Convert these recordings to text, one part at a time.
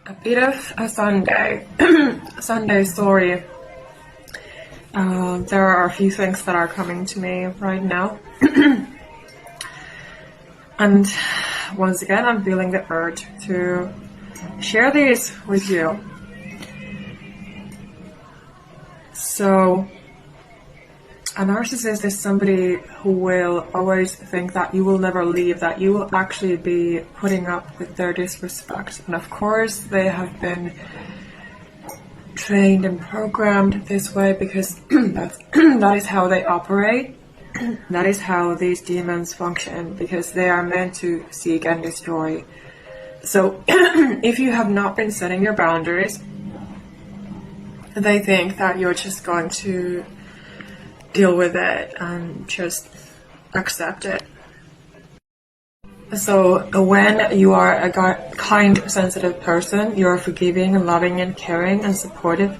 A bit of a Sunday Sunday story. There are a few things that are coming to me right now. And once again, I'm feeling the urge to share these with you. So, a narcissist is somebody who will always think that you will never leave, that you will actually be putting up with their disrespect. And of course, they have been trained and programmed this way because that is how they operate. That is how these demons function, because they are meant to seek and destroy. So if you have not been setting your boundaries, they think that you're just going to deal with it and just accept it. So when you are a kind, sensitive person, you are forgiving and loving and caring and supportive.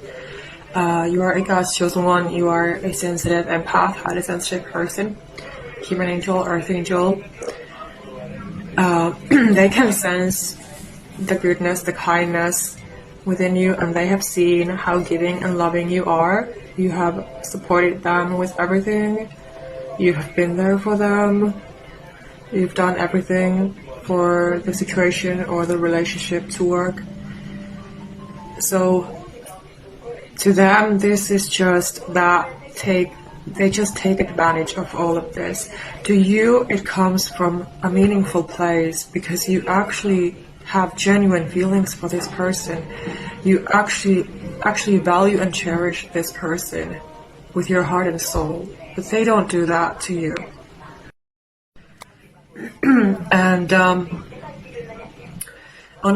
You are a God's chosen one. You are a sensitive empath, highly sensitive person, human angel, earth angel. They can sense the goodness, the kindness within you, and they have seen how giving and loving you are. You have supported them with everything. You have been there for them. You've done everything for the situation or the relationship to work. So to them, this is just that they just take advantage of all of this. To you, it comes from a meaningful place because you actually have genuine feelings for this person. You actually value and cherish this person with your heart and soul, but they don't do that to you. And on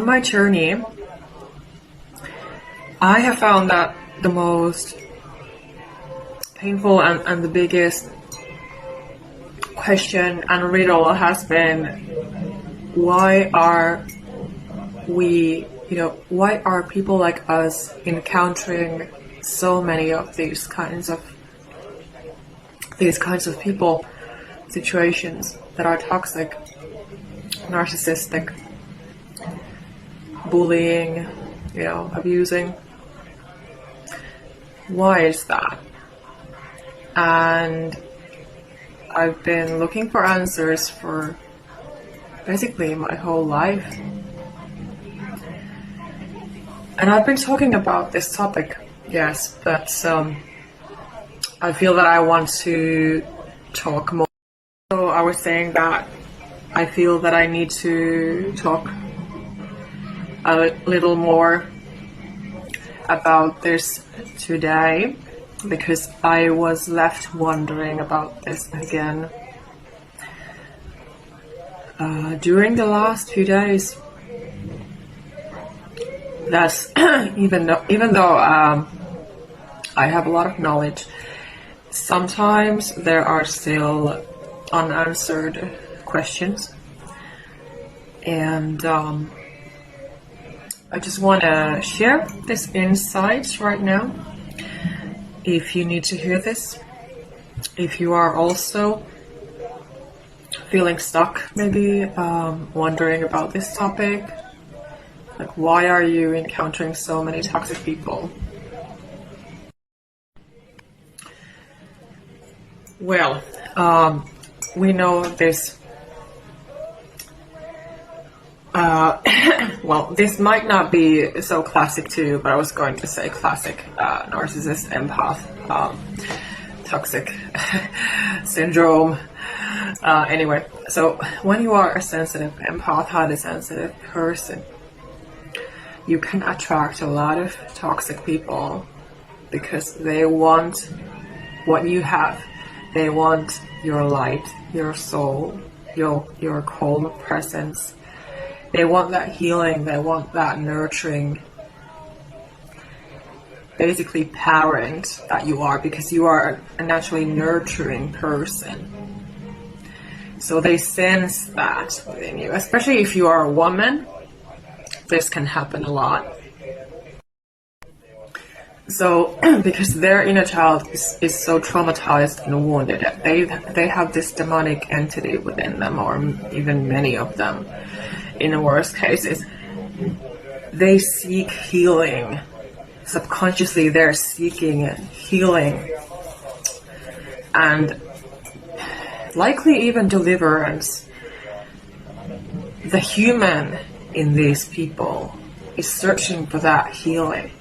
my journey, I have found that the most painful and the biggest question and riddle has been, why are people like us encountering so many of these kinds of people, situations that are toxic, narcissistic, bullying, abusing? Why is that? And I've been looking for answers for basically my whole life. And I've been talking about this topic, yes, but I feel that I want to talk more. So I was saying that I feel that I need to talk a little more about this today, because I was left wondering about this again during the last few days. That's even though I have a lot of knowledge, sometimes there are still unanswered questions, and I just want to share this insight right now. If you need to hear this, if you are also feeling stuck, maybe wondering about this topic, like, why are you encountering so many toxic people? Well, we know this. Well, this might not be so classic to you, but I was going to say classic narcissist, empath, toxic syndrome. Anyway, so when you are a sensitive empath, highly sensitive person, you can attract a lot of toxic people because they want what you have. They want your light, your soul, your calm presence. They want that healing, they want that nurturing, basically parent that you are, because you are a naturally nurturing person. So they sense that within you, especially if you are a woman. This can happen a lot. So, because their inner child is so traumatized and wounded, they have this demonic entity within them, or even many of them, in the worst cases. they seek healing. Subconsciously, they're seeking healing and likely even deliverance. The human in these people is searching for that healing,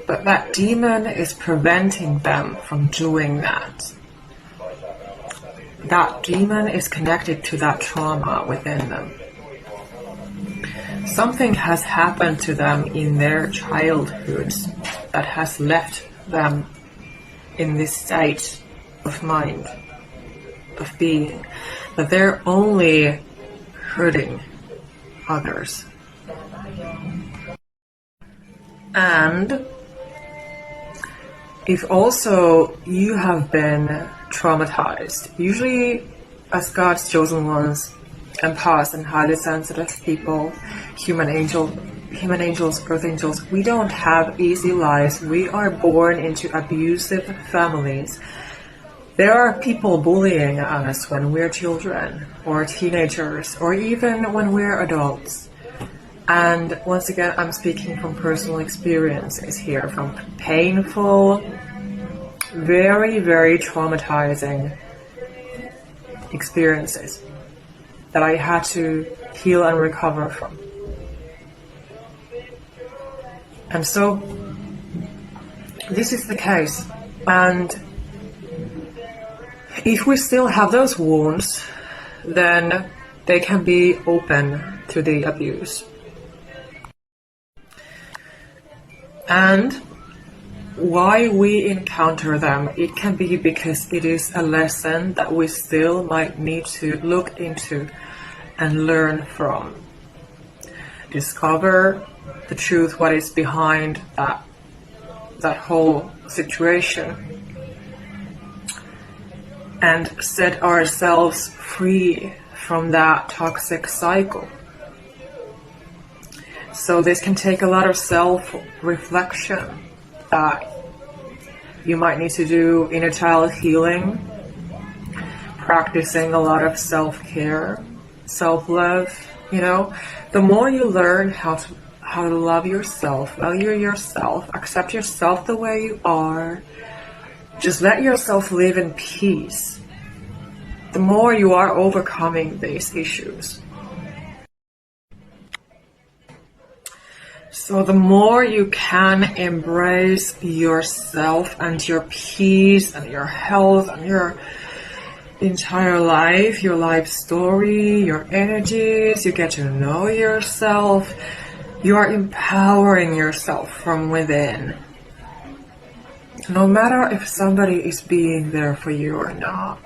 but that demon is preventing them from doing that. That demon is connected to that trauma within them. Something has happened to them in their childhood that has left them in this state of mind, of being, that they're only hurting others. And if also you have been traumatized, usually as God's chosen ones, empaths and highly sensitive people, human angels, earth angels, we don't have easy lives. We are born into abusive families. There are people bullying us when we're children or teenagers or even when we're adults. And once again, I'm speaking from personal experiences here, from painful, very, very traumatizing experiences that I had to heal and recover from. And so, this is the case. And if we still have those wounds, then they can be open to the abuse. And why we encounter them, it can be because it is a lesson that we still might need to look into and learn from. Discover the truth, what is behind that whole situation. And set ourselves free from that toxic cycle. So this can take a lot of self-reflection that you might need to do inner child healing, practicing a lot of self-care, self-love. You know, the more you learn how to love yourself, value yourself, accept yourself the way you are, just let yourself live in peace, the more you are overcoming these issues. So the more you can embrace yourself and your peace and your health and your entire life, your life story, your energies, you get to know yourself, you are empowering yourself from within. No matter if somebody is being there for you or not.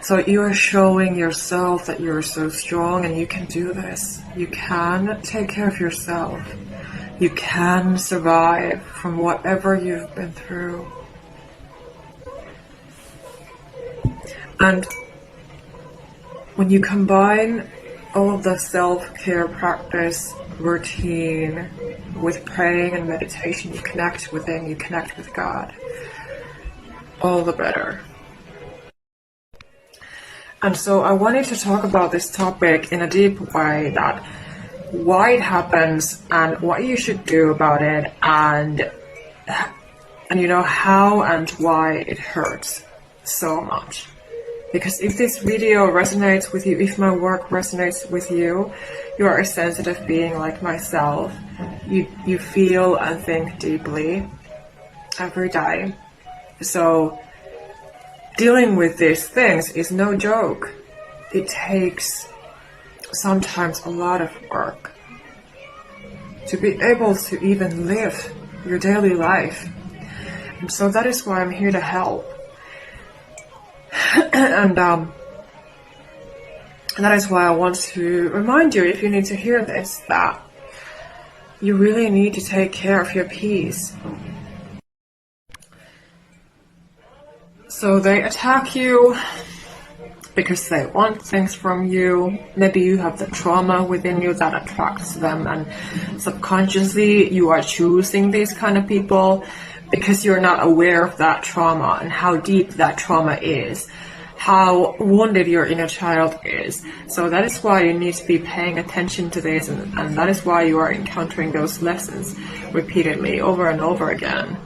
So you are showing yourself that you're so strong and you can do this. You can take care of yourself. You can survive from whatever you've been through. And when you combine all of the self-care practice, routine, with praying and meditation, you connect within, you connect with God. All the better. And so I wanted to talk about this topic in a deep way, that why it happens and what you should do about it, and you know how and why it hurts so much. Because if this video resonates with you, if my work resonates with you, you are a sensitive being like myself. You feel and think deeply every day. So dealing with these things is no joke. It takes sometimes a lot of work to be able to even live your daily life. And so that is why I'm here to help. And that is why I want to remind you, if you need to hear this, that you really need to take care of your peace. So they attack you because they want things from you. Maybe you have the trauma within you that attracts them, and subconsciously you are choosing these kind of people because you're not aware of that trauma and how deep that trauma is. how wounded your inner child is. So that is why you need to be paying attention to this, and that is why you are encountering those lessons repeatedly over and over again.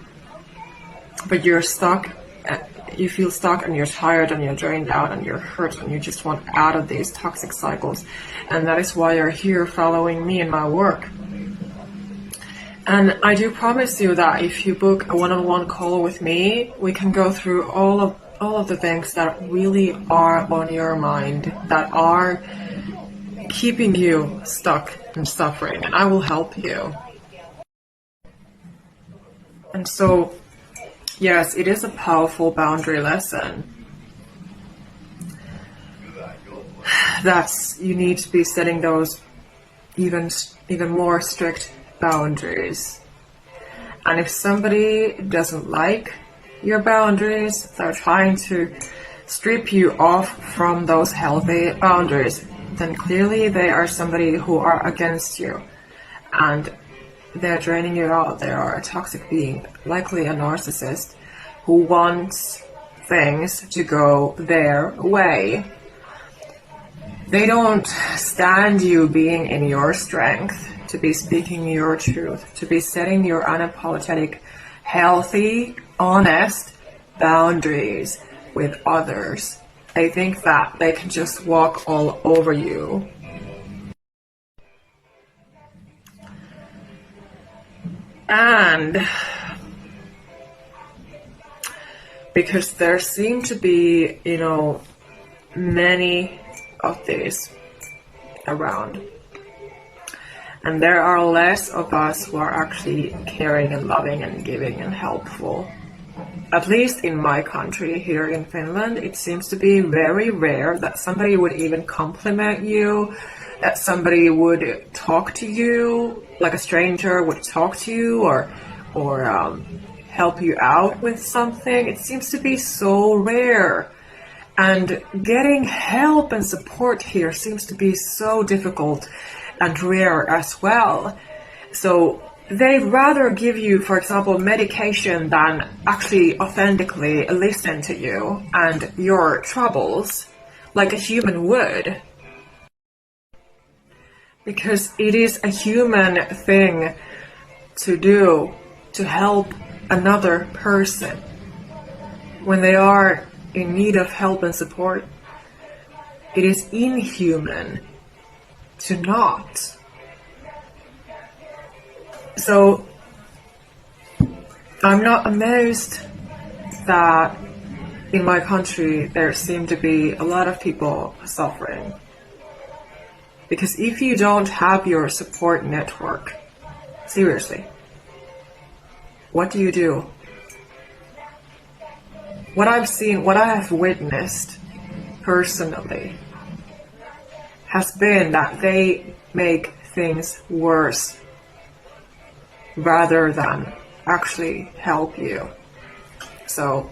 But you're stuck, you feel stuck, and you're tired, and you're drained out, and you're hurt, and you just want out of these toxic cycles. And that is why you're here following me in my work. And I do promise you that if you book a one-on-one call with me, we can go through all of the things that really are on your mind, that are keeping you stuck and suffering, and I will help you. And so, yes, it is a powerful boundary lesson. You need to be setting those even more strict boundaries. And if somebody doesn't like your boundaries, they're trying to strip you off from those healthy boundaries, then clearly they are somebody who are against you, and they're draining you out. They are a toxic being, likely a narcissist, who wants things to go their way. They don't stand you being in your strength, to be speaking your truth, to be setting your unapologetic, healthy, honest boundaries with others. They think that they can just walk all over you. And because there seem to be, many of these around. And there are less of us who are actually caring and loving and giving and helpful. At least in my country, here in Finland, it seems to be very rare that somebody would even compliment you, that somebody would talk to you, like a stranger would talk to you, or help you out with something. It seems to be so rare. And getting help and support here seems to be so difficult and rare as well. So they'd rather give you, for example, medication than actually authentically listen to you and your troubles like a human would. Because it is a human thing to do, to help another person when they are in need of help and support. It is inhuman to not. So I'm not amazed that in my country there seem to be a lot of people suffering. Because if you don't have your support network, seriously, what do you do? What I've seen, what I have witnessed personally, has been that they make things worse rather than actually help you. So,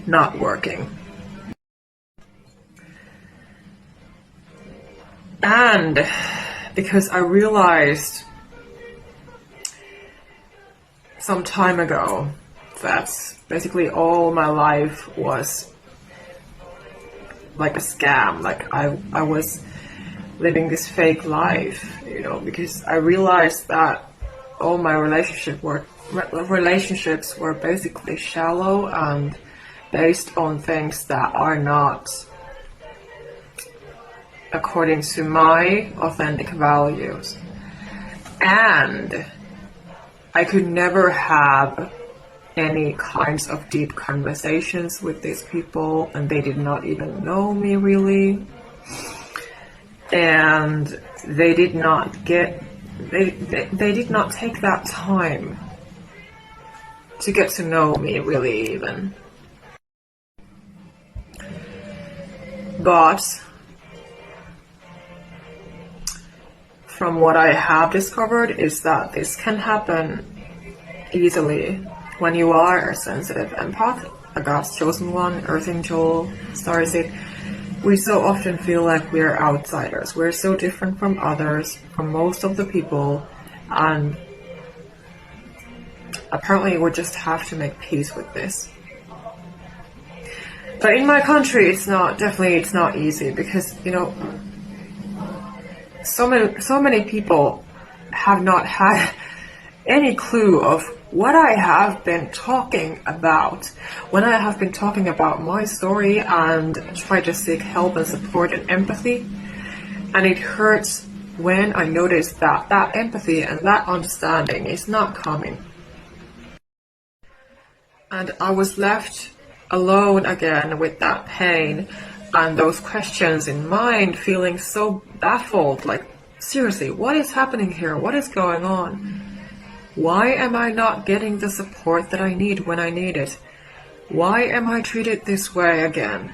not working. And because I realized some time ago that basically all my life was like a scam, like I was living this fake life, because I realized that all my relationships were basically shallow and based on things that are not according to my authentic values. And I could never have any kinds of deep conversations with these people, and they did not even know me really. And they did not they did not take that time to get to know me really even. But from what I have discovered is that this can happen easily when you are a sensitive empath, a God's chosen one, Earth Angel, Starseed. We so often feel like we're outsiders. We're so different from others, from most of the people, and apparently we just have to make peace with this. But in my country, it's not easy, because, you know, so many people have not had any clue of what I have been talking about when I have been talking about my story and try to seek help and support and empathy. And it hurts when I notice that that empathy and that understanding is not coming. And I was left alone again with that pain and those questions in mind, feeling so baffled, like, seriously, what is happening here? What is going on? Why am I not getting the support that I need when I need it? Why am I treated this way again?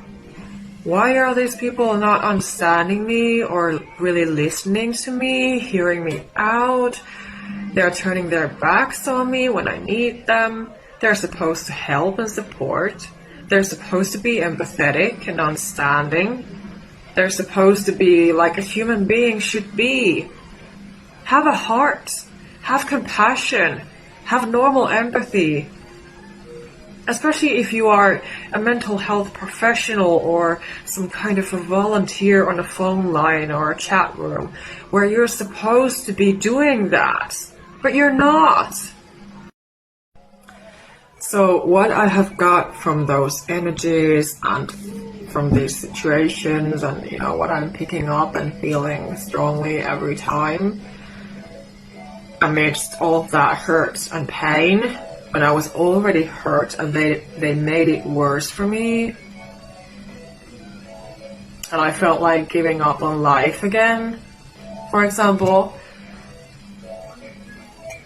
Why are these people not understanding me or really listening to me, hearing me out? They're turning their backs on me when I need them. They're supposed to help and support. They're supposed to be empathetic and understanding. They're supposed to be like a human being should be. Have a heart. Have compassion. Have normal empathy. Especially if you are a mental health professional or some kind of a volunteer on a phone line or a chat room, where you're supposed to be doing that, but you're not. So what I have got from those energies and from these situations, and you know what I'm picking up and feeling strongly every time, amidst all of that hurt and pain, when I was already hurt and they made it worse for me, and I felt like giving up on life again, for example,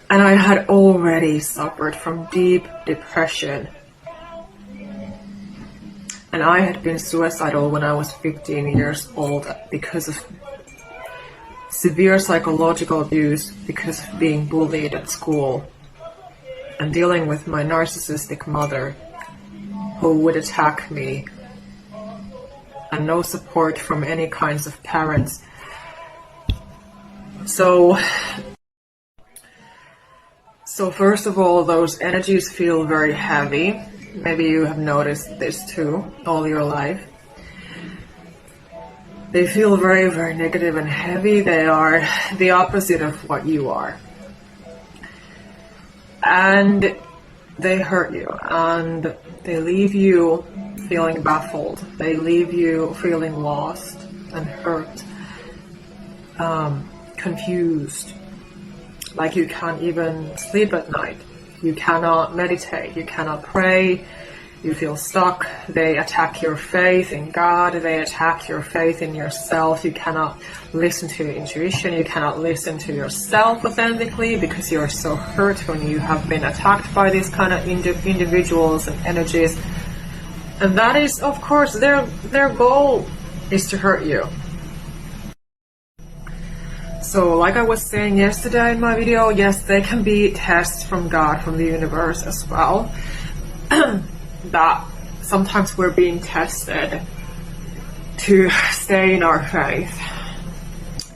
and I had already suffered from deep depression, and I had been suicidal when I was 15 years old because of severe psychological abuse, because of being bullied at school, and dealing with my narcissistic mother who would attack me, and no support from any kinds of parents. So first of all, those energies feel very heavy. Maybe you have noticed this too all your life. They feel very, very negative and heavy. They are the opposite of what you are. And they hurt you, and they leave you feeling baffled. They leave you feeling lost and hurt, confused, like you can't even sleep at night. You cannot meditate, you cannot pray, you feel stuck. They attack your faith in God, they attack your faith in yourself. You cannot listen to your intuition, you cannot listen to yourself authentically, because you're so hurt when you have been attacked by these kind of individuals and energies. And that is, of course, their goal is to hurt you. So like I was saying yesterday in my video, yes, they can be tests from God, from the universe as well. That sometimes we're being tested to stay in our faith,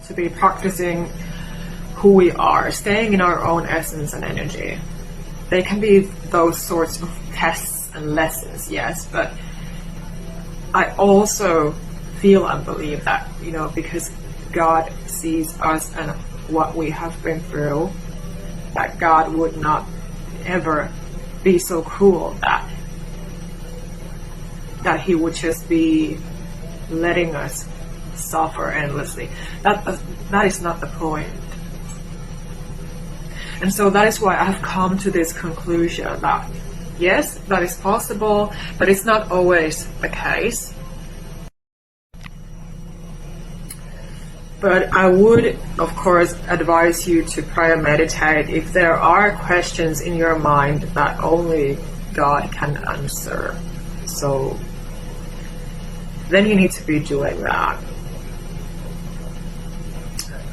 to be practicing who we are, staying in our own essence and energy. They can be those sorts of tests and lessons, yes, but I also feel and believe that, you know, because God sees us and what we have been through, that God would not ever be so cruel that he would just be letting us suffer endlessly. That is not the point. And so that is why I have come to this conclusion that yes, that is possible, but it's not always the case. But I would, of course, advise you to pray and meditate if there are questions in your mind that only God can answer. So then you need to be doing that.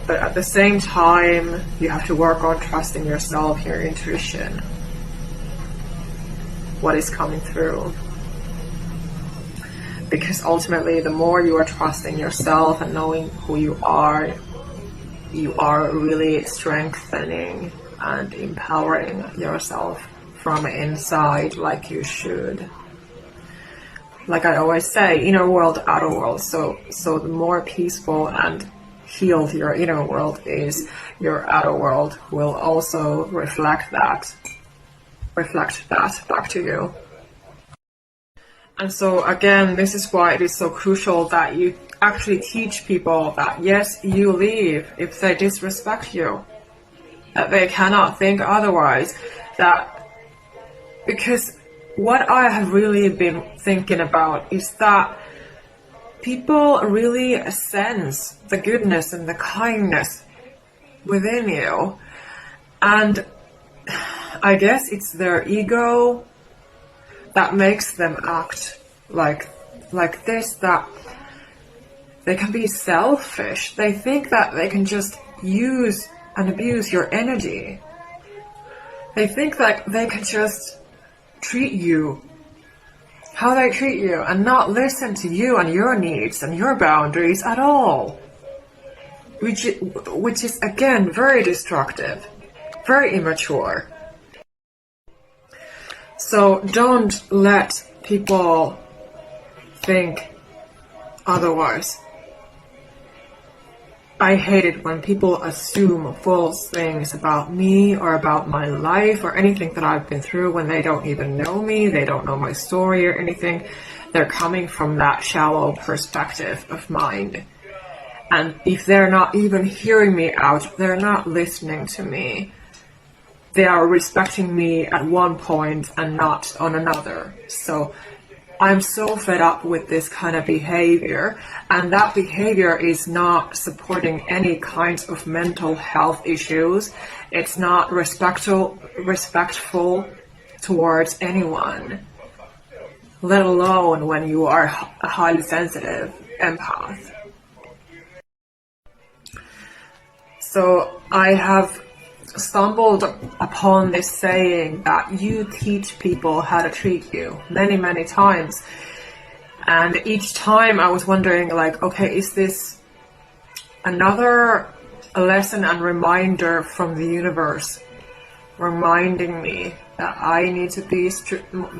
But at the same time, you have to work on trusting yourself, your intuition, what is coming through. Because ultimately, the more you are trusting yourself and knowing who you are really strengthening and empowering yourself from inside, like you should. like I always say, inner world, outer world. So the more peaceful and healed your inner world is, your outer world will also reflect that back to you. And so again, this is why it is so crucial that you actually teach people that yes, you leave if they disrespect you, that they cannot think otherwise. That, because what I have really been thinking about is that people really sense the goodness and the kindness within you, and I guess it's their ego that makes them act like this, that they can be selfish. They think that they can just use and abuse your energy. They think that they can just treat you how they treat you and not listen to you and your needs and your boundaries at all, which is again very destructive, very immature. So don't let people think otherwise. I hate it when people assume false things about me or about my life or anything that I've been through when they don't even know me, they don't know my story or anything. They're coming from that shallow perspective of mind. And if they're not even hearing me out, they're not listening to me. They are respecting me at one point and not on another. So I'm so fed up with this kind of behavior, and that behavior is not supporting any kinds of mental health issues. It's not respectful towards anyone, let alone when you are a highly sensitive empath. So I have stumbled upon this saying that you teach people how to treat you many times, and each time I was wondering, like, okay, is this another lesson and reminder from the universe reminding me that I need to be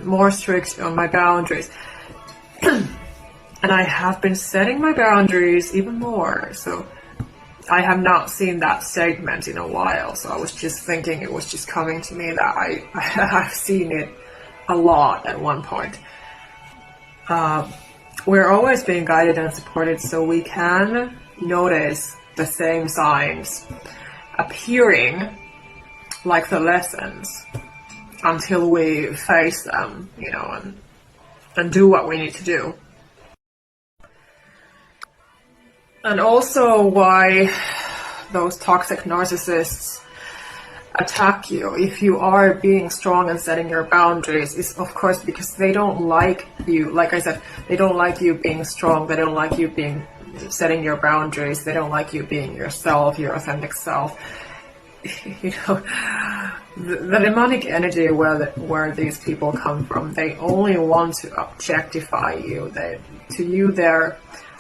more strict on my boundaries? And I have been setting my boundaries even more, so I have not seen that statement in a while, so I was just thinking, it was just coming to me that I've seen it a lot at one point. We're always being guided and supported, so we can notice the same signs appearing like the lessons until we face them, and do what we need to do. And also why those toxic narcissists attack you if you are being strong and setting your boundaries is, of course, because they don't like you. Like I said, they don't like you being strong. They don't like you setting your boundaries. They don't like you being yourself, your authentic self. The demonic energy where these people come from, they only want to objectify you.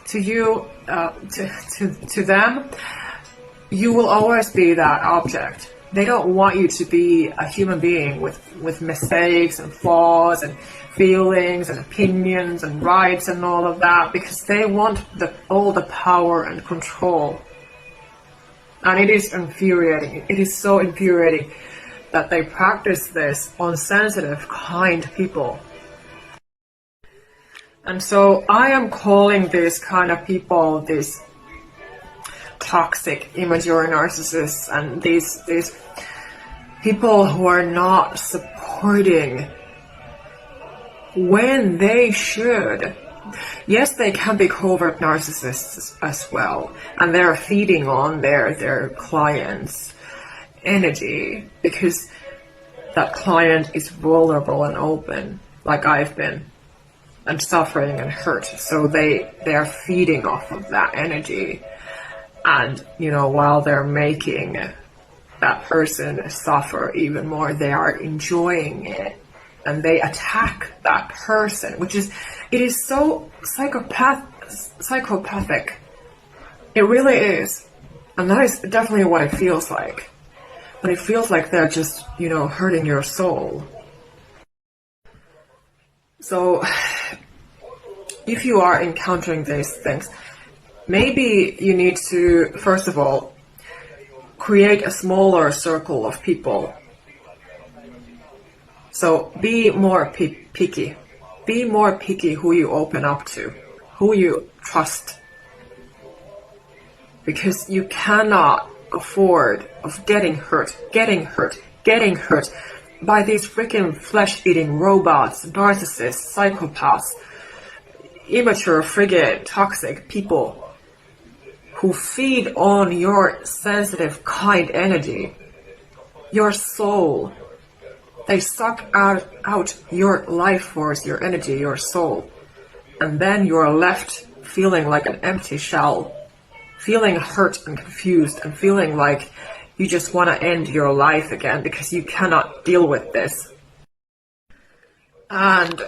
To them, you will always be that object. They don't want you to be a human being with mistakes and flaws and feelings and opinions and rights and all of that, because they want all the power and control. And it is infuriating. It is so infuriating that they practice this on sensitive, kind people. And so I am calling these kind of people, these toxic, immature narcissists, and these people who are not supporting when they should. Yes, they can be covert narcissists as well, and they're feeding on their clients' energy because that client is vulnerable and open, like I've been, and suffering and hurt. So they are feeding off of that energy, and while they're making that person suffer even more, they are enjoying it, and they attack that person, it is so psychopathic. It really is. And that is definitely what it feels like. But it feels like they're just, hurting your soul. So if you are encountering these things, maybe you need to, first of all, create a smaller circle of people. So be more picky. Be more picky who you open up to, who you trust. Because you cannot afford of getting hurt by these freaking flesh-eating robots, narcissists, psychopaths, immature, frigid, toxic people who feed on your sensitive, kind energy, your soul. They suck out your life force, your energy, your soul. And then you're left feeling like an empty shell, feeling hurt and confused, and feeling like you just want to end your life again because you cannot deal with this. And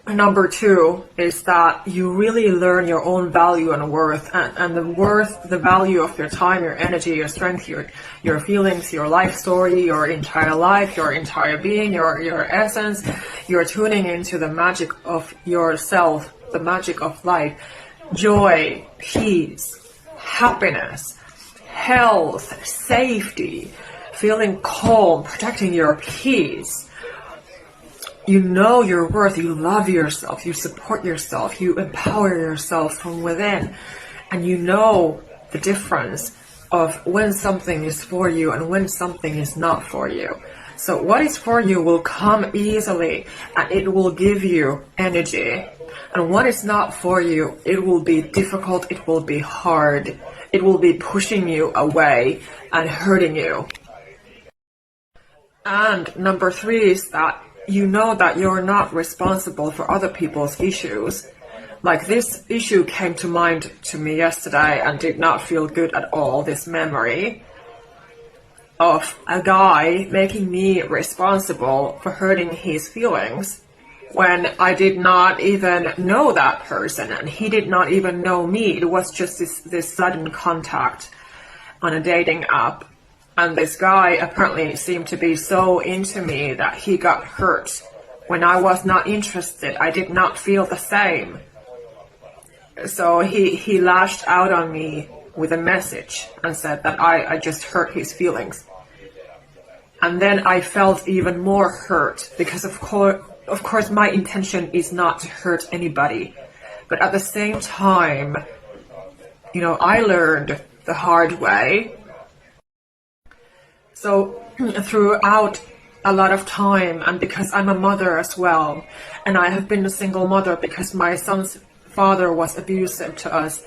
number 2 is that you really learn your own value and worth, and the value of your time, your energy, your strength, your feelings, your life story, your entire life, your entire being, your essence. You're tuning into the magic of yourself, the magic of life, joy, peace, happiness, health, safety, feeling calm, protecting your peace. You know your worth, you love yourself, you support yourself, you empower yourself from within, and you know the difference of when something is for you and when something is not for you. So what is for you will come easily, and it will give you energy. And what is not for you, it will be difficult, it will be hard, it will be pushing you away and hurting you. And number 3 is that you know that you're not responsible for other people's issues. Like, this issue came to mind to me yesterday and did not feel good at all, this memory of a guy making me responsible for hurting his feelings when I did not even know that person and he did not even know me. It was just this sudden contact on a dating app. And this guy apparently seemed to be so into me that he got hurt when I was not interested. I did not feel the same. So he lashed out on me with a message and said that I just hurt his feelings. And then I felt even more hurt because of course my intention is not to hurt anybody. But at the same time, I learned the hard way. So throughout a lot of time, and because I'm a mother as well, and I have been a single mother because my son's father was abusive to us,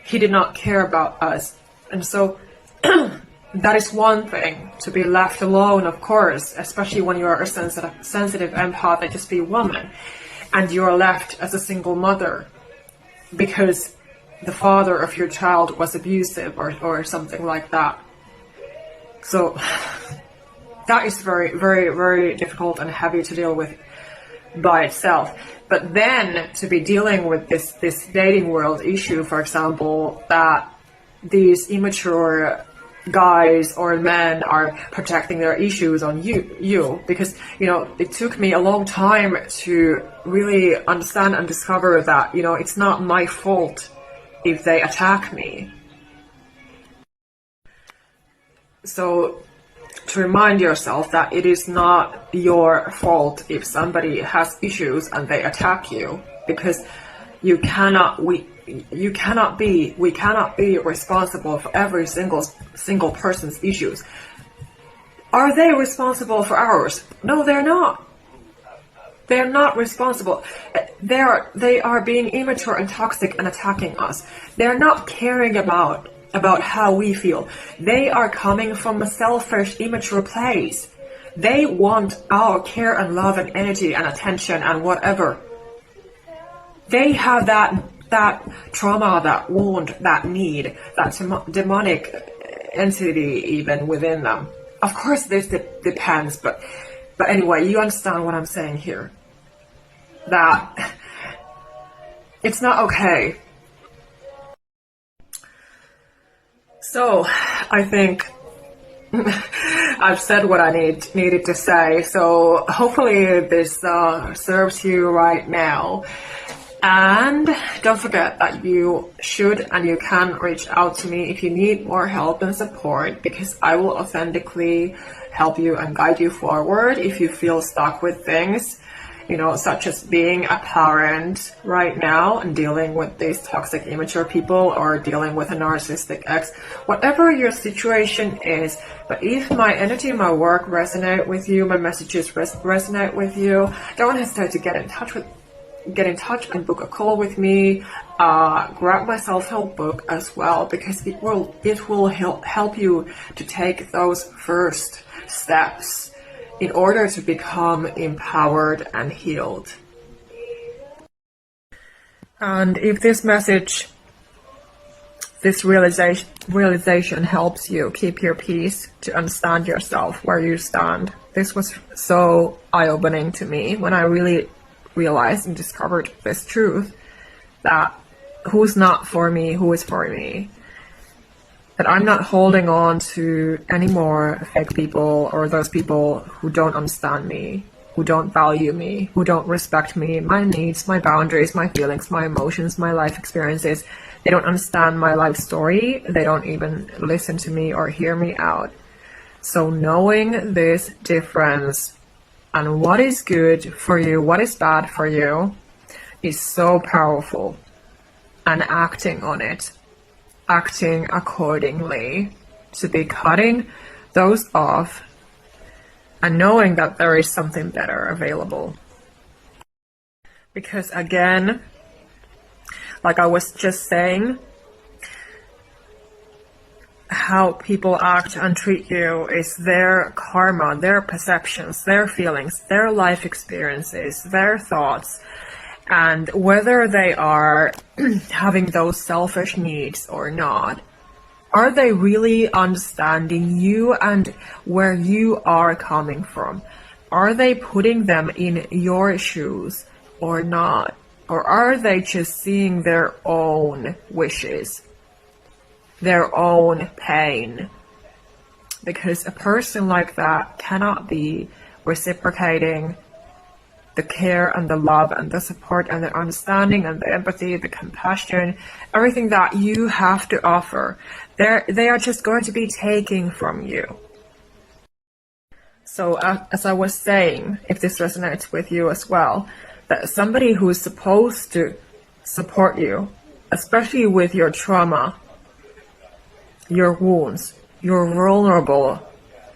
he did not care about us. And so that is one thing, to be left alone, of course, especially when you're a sensitive empath HSP woman, and you're left as a single mother because the father of your child was abusive or something like that. So that is very, very, very difficult and heavy to deal with by itself. But then to be dealing with this dating world issue, for example, that these immature guys or men are projecting their issues on you because, it took me a long time to really understand and discover that, it's not my fault if they attack me. So to remind yourself that it is not your fault if somebody has issues and they attack you, because we cannot be responsible for every single person's issues. Are they responsible for ours? No, they're not. They're not responsible. They are being immature and toxic and attacking us. They're not caring about how we feel. They are coming from a selfish, immature place. They want our care and love and energy and attention and whatever. They have that trauma, that wound, that need, that demonic entity even within them. Of course this depends, but anyway, you understand what I'm saying here. That it's not okay. So I think I've said what I needed to say. So hopefully this serves you right now. And don't forget that you should and you can reach out to me if you need more help and support, because I will authentically help you and guide you forward if you feel stuck with things, you know, such as being a parent right now and dealing with these toxic, immature people, or dealing with a narcissistic ex, whatever your situation is. But if my energy, my work resonate with you, my messages resonate with you, don't hesitate to get in touch and book a call with me. Grab my self-help book as well, because it will help you to take those first steps in order to become empowered and healed. And if this message, this realization helps you keep your peace, to understand yourself, where you stand. This was so eye-opening to me when I really realized and discovered this truth, that who's not for me, who is for me. That I'm not holding on to any more fake people, or those people who don't understand me, who don't value me, who don't respect me, my needs, my boundaries, my feelings, my emotions, my life experiences. They don't understand my life story. They don't even listen to me or hear me out. So knowing this difference and what is good for you, what is bad for you, is so powerful. And acting on it, acting accordingly, to be cutting those off and knowing that there is something better available. Because again, like I was just saying, how people act and treat you is their karma, their perceptions, their feelings, their life experiences, their thoughts, and whether they are having those selfish needs or not. Are they really understanding you and where you are coming from? Are they putting them in your shoes or not? Or are they just seeing their own wishes, their own pain? Because a person like that cannot be reciprocating the care and the love and the support and the understanding and the empathy, the compassion, everything that you have to offer. They are just going to be taking from you. So as I was saying, if this resonates with you as well, that somebody who is supposed to support you, especially with your trauma, your wounds, your vulnerable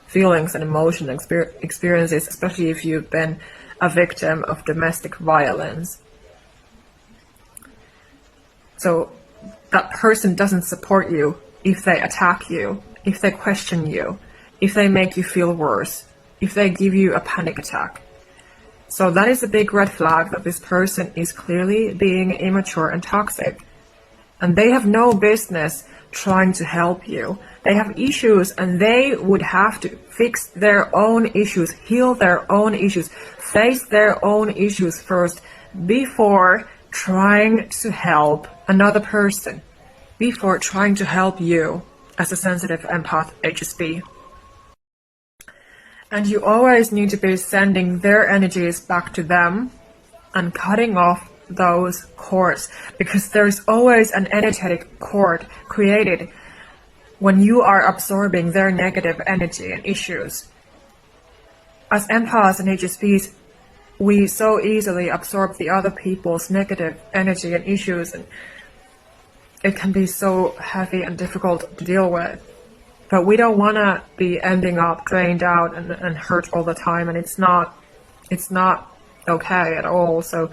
feelings and emotional experiences, especially if you've been a victim of domestic violence. So that person doesn't support you if they attack you, if they question you, if they make you feel worse, if they give you a panic attack. So that is a big red flag that this person is clearly being immature and toxic. And they have no business trying to help you. They have issues and they would have to fix their own issues, heal their own issues, face their own issues first before trying to help another person, before trying to help you as a sensitive empath HSP. And you always need to be sending their energies back to them and cutting off those cords, because there is always an energetic cord created when you are absorbing their negative energy and issues. As empaths and HSPs, we so easily absorb the other people's negative energy and issues, and it can be so heavy and difficult to deal with. But we don't want to be ending up drained out and hurt all the time, and it's not okay at all. So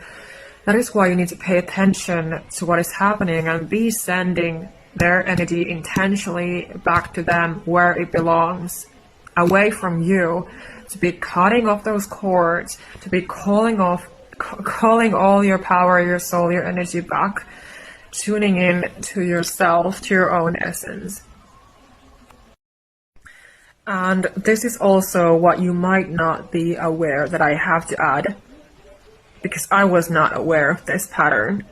that is why you need to pay attention to what is happening and be sending their energy intentionally back to them where it belongs, away from you, to be cutting off those cords, to be calling all your power, your soul, your energy back, tuning in to yourself, to your own essence. And this is also what you might not be aware that I have to add, because I was not aware of this pattern,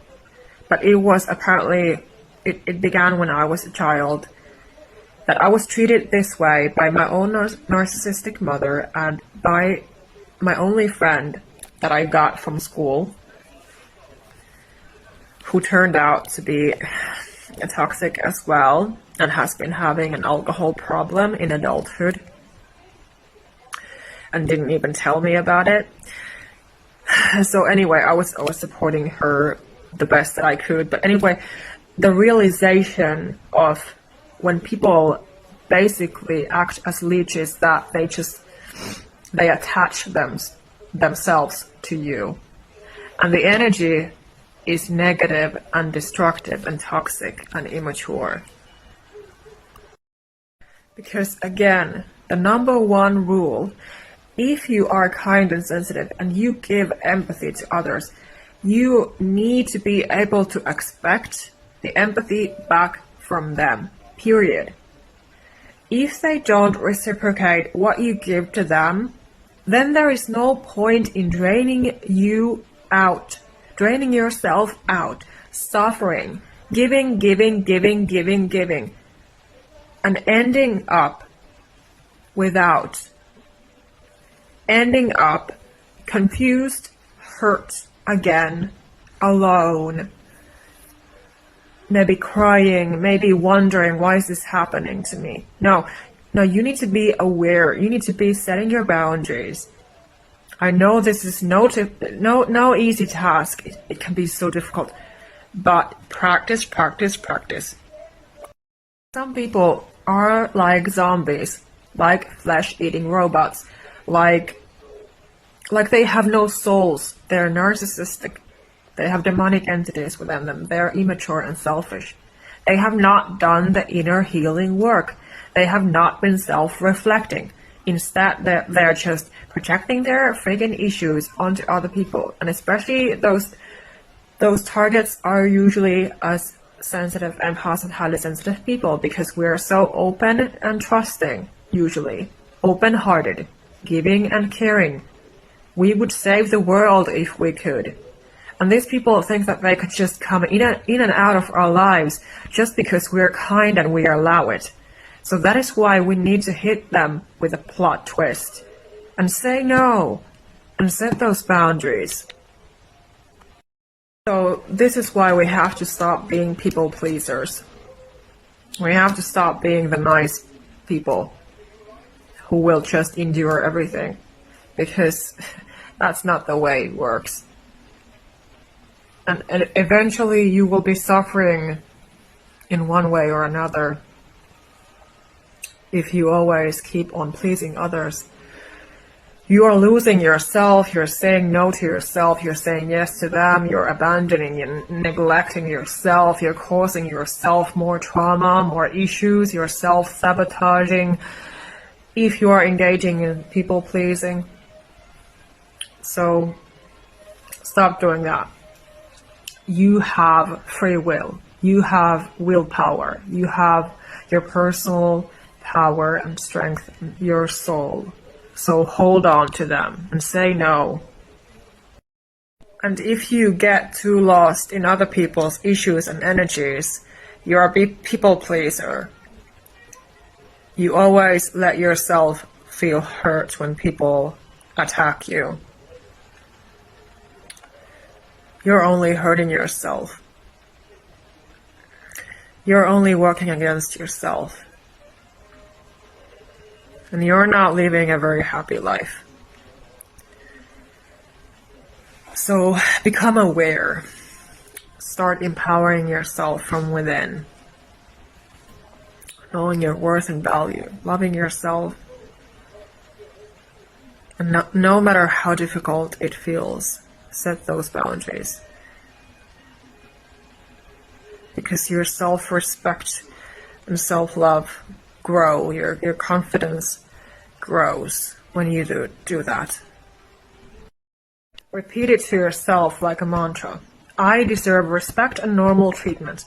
but it was apparently, it began when I was a child, that I was treated this way by my own narcissistic mother and by my only friend that I got from school. who turned out to be toxic as well and has been having an alcohol problem in adulthood and didn't even tell me about it. So anyway, I was supporting her the best that I could. But anyway, the realization of when people basically act as leeches, that they attach themselves to you, and the energy is negative and destructive and toxic and immature. Because again, the number one rule, if you are kind and sensitive and you give empathy to others, you need to be able to expect the empathy back from them, period. If they don't reciprocate what you give to them, then there is no point in draining you out, draining yourself out, suffering, giving, and ending up confused, hurt again, alone, maybe crying, maybe wondering, why is this happening to me? No, you need to be aware. You need to be setting your boundaries. I know this is no easy task. It can be so difficult, but practice. Some people are like zombies, like flesh-eating robots, like they have no souls. They're narcissistic. They have demonic entities within them. They're immature and selfish. They have not done the inner healing work. They have not been self-reflecting. Instead, they're just projecting their freaking issues onto other people. And especially those targets are usually us sensitive empaths and highly sensitive people, because we're so open and trusting, usually. Open-hearted, giving and caring. We would save the world if we could. And these people think that they could just come in and out of our lives just because we're kind and we allow it. So that is why we need to hit them with a plot twist and say no and set those boundaries. So this is why we have to stop being people pleasers. We have to stop being the nice people who will just endure everything, because that's not the way it works. And eventually you will be suffering in one way or another if you always keep on pleasing others. You are losing yourself, you're saying no to yourself, you're saying yes to them, you're abandoning and neglecting yourself, you're causing yourself more trauma, more issues, you're self-sabotaging if you are engaging in people-pleasing. So stop doing that. You have free will. You have willpower. You have your personal power and strength, your soul. So hold on to them and say no. And if you get too lost in other people's issues and energies, you're a people pleaser. You always let yourself feel hurt when people attack you. You're only hurting yourself. You're only working against yourself. And you're not living a very happy life. So become aware. Start empowering yourself from within. Knowing your worth and value. Loving yourself. And no matter how difficult it feels, set those boundaries. Because your self-respect and self-love grow. Your confidence grows when you do that. Repeat it to yourself like a mantra. I deserve respect and normal treatment.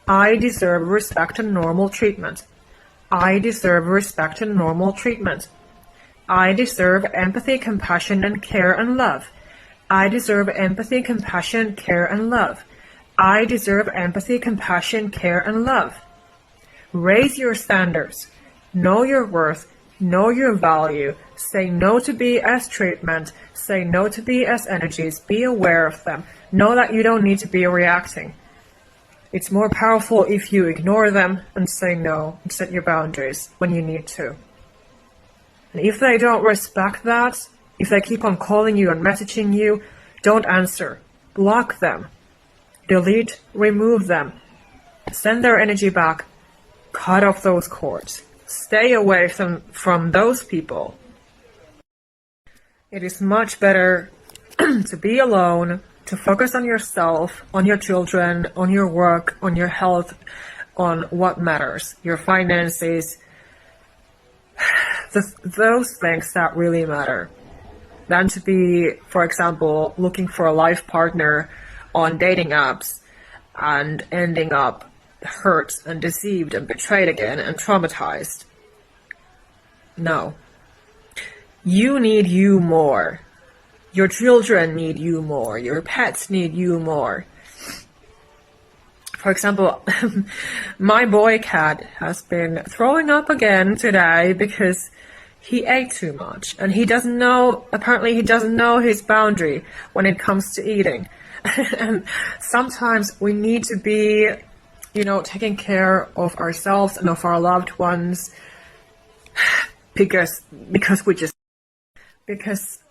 I deserve respect and normal treatment. I deserve respect and normal treatment. I deserve empathy, compassion, and care and love. I deserve empathy, compassion, care, and love. I deserve empathy, compassion, care, and love. Raise your standards. Know your worth. Know your value. Say no to BS treatment. Say no to BS energies. Be aware of them. Know that you don't need to be reacting. It's more powerful if you ignore them and say no and set your boundaries when you need to. And if they don't respect that, if they keep on calling you and messaging you, don't answer. Block them. Delete, remove them. Send their energy back. Cut off those cords. Stay away from those people. It is much better to be alone, to focus on yourself, on your children, on your work, on your health, on what matters, your finances, those things that really matter, than to be, for example, looking for a life partner on dating apps and ending up hurt and deceived and betrayed again and traumatized. No. You need you more. Your children need you more. Your pets need you more. For example, my boy cat has been throwing up again today because he ate too much. And apparently he doesn't know his boundary when it comes to eating. And sometimes we need to be, taking care of ourselves and of our loved ones because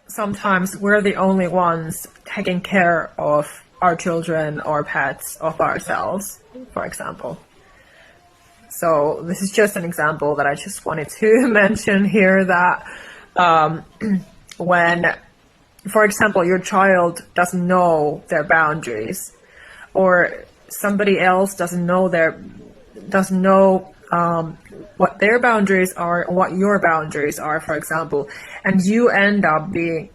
sometimes we're the only ones taking care of our children or pets, of ourselves, for example. So this is just an example that I just wanted to mention here, that when, for example, your child doesn't know their boundaries, or somebody else doesn't know what their boundaries are, what your boundaries are, for example, and you end up being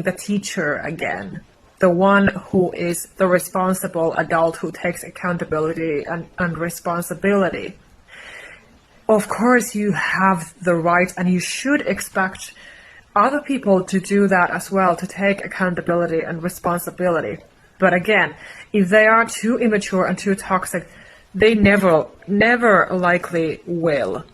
the teacher again, the one who is the responsible adult who takes accountability and responsibility. Of course, you have the right and you should expect other people to do that as well, to take accountability and responsibility. But again, if they are too immature and too toxic, they never likely will.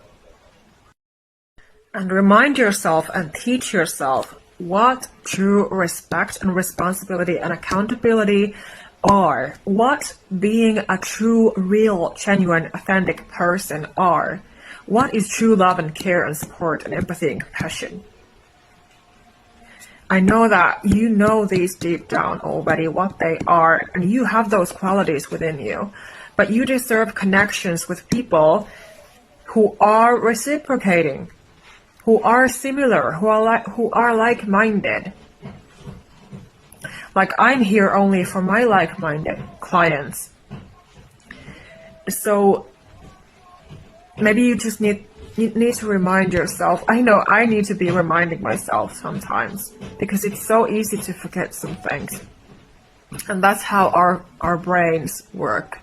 And remind yourself and teach yourself what true respect and responsibility and accountability are. What being a true, real, genuine, authentic person are. What is true love and care and support and empathy and compassion. I know that you know these deep down already, what they are, and you have those qualities within you. But you deserve connections with people who are reciprocating, who are similar, who are like-minded. Like, I'm here only for my like-minded clients. So maybe you just need to remind yourself. I know I need to be reminding myself sometimes, because it's so easy to forget some things. And that's how our brains work.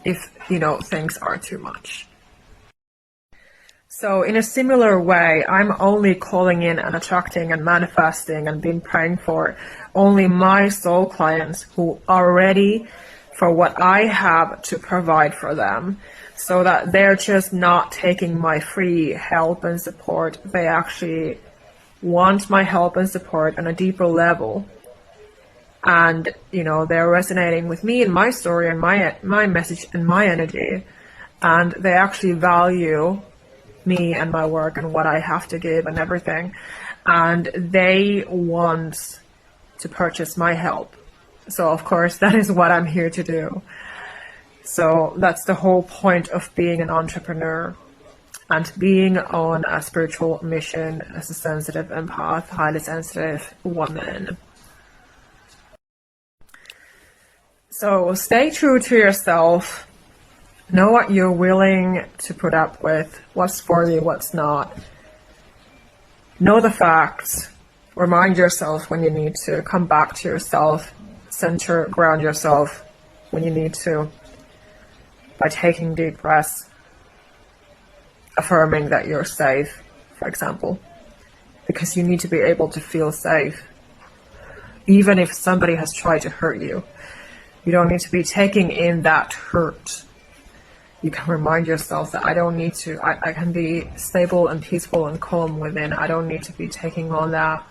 If things are too much. So in a similar way, I'm only calling in and attracting and manifesting and been praying for only my soul clients who are ready for what I have to provide for them, so that they're just not taking my free help and support. They actually want my help and support on a deeper level. And, they're resonating with me and my story and my message and my energy. And they actually value me and my work and what I have to give and everything. And they want to purchase my help. So, of course, that is what I'm here to do. So that's the whole point of being an entrepreneur and being on a spiritual mission as a sensitive empath, highly sensitive woman. So stay true to yourself. Know what you're willing to put up with, what's for you, what's not. Know the facts. Remind yourself when you need to. Come back to yourself. Center, ground yourself when you need to. By taking deep breaths. Affirming that you're safe, for example. Because you need to be able to feel safe. Even if somebody has tried to hurt you. You don't need to be taking in that hurt. you can remind yourself that I don't need to, I can be stable and peaceful and calm within. I don't need to be taking on that.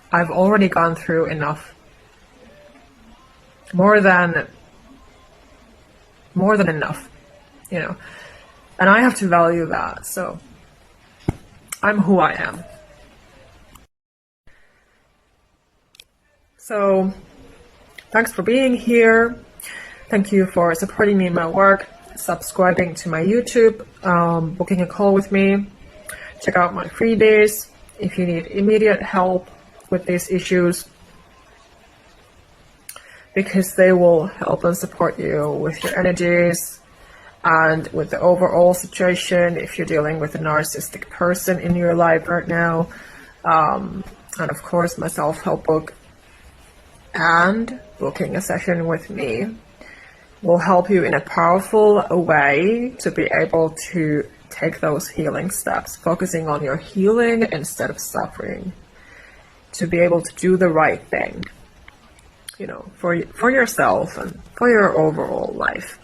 I've already gone through enough. More than enough, you know. And I have to value that. So I'm who I am. So thanks for being here. Thank you for supporting me in my work, subscribing to my YouTube, booking a call with me. Check out my freebies if you need immediate help with these issues, because they will help and support you with your energies and with the overall situation if you're dealing with a narcissistic person in your life right now. And of course, my self-help book and booking a session with me will help you in a powerful way to be able to take those healing steps, focusing on your healing instead of suffering, to be able to do the right thing, you know, for yourself and for your overall life.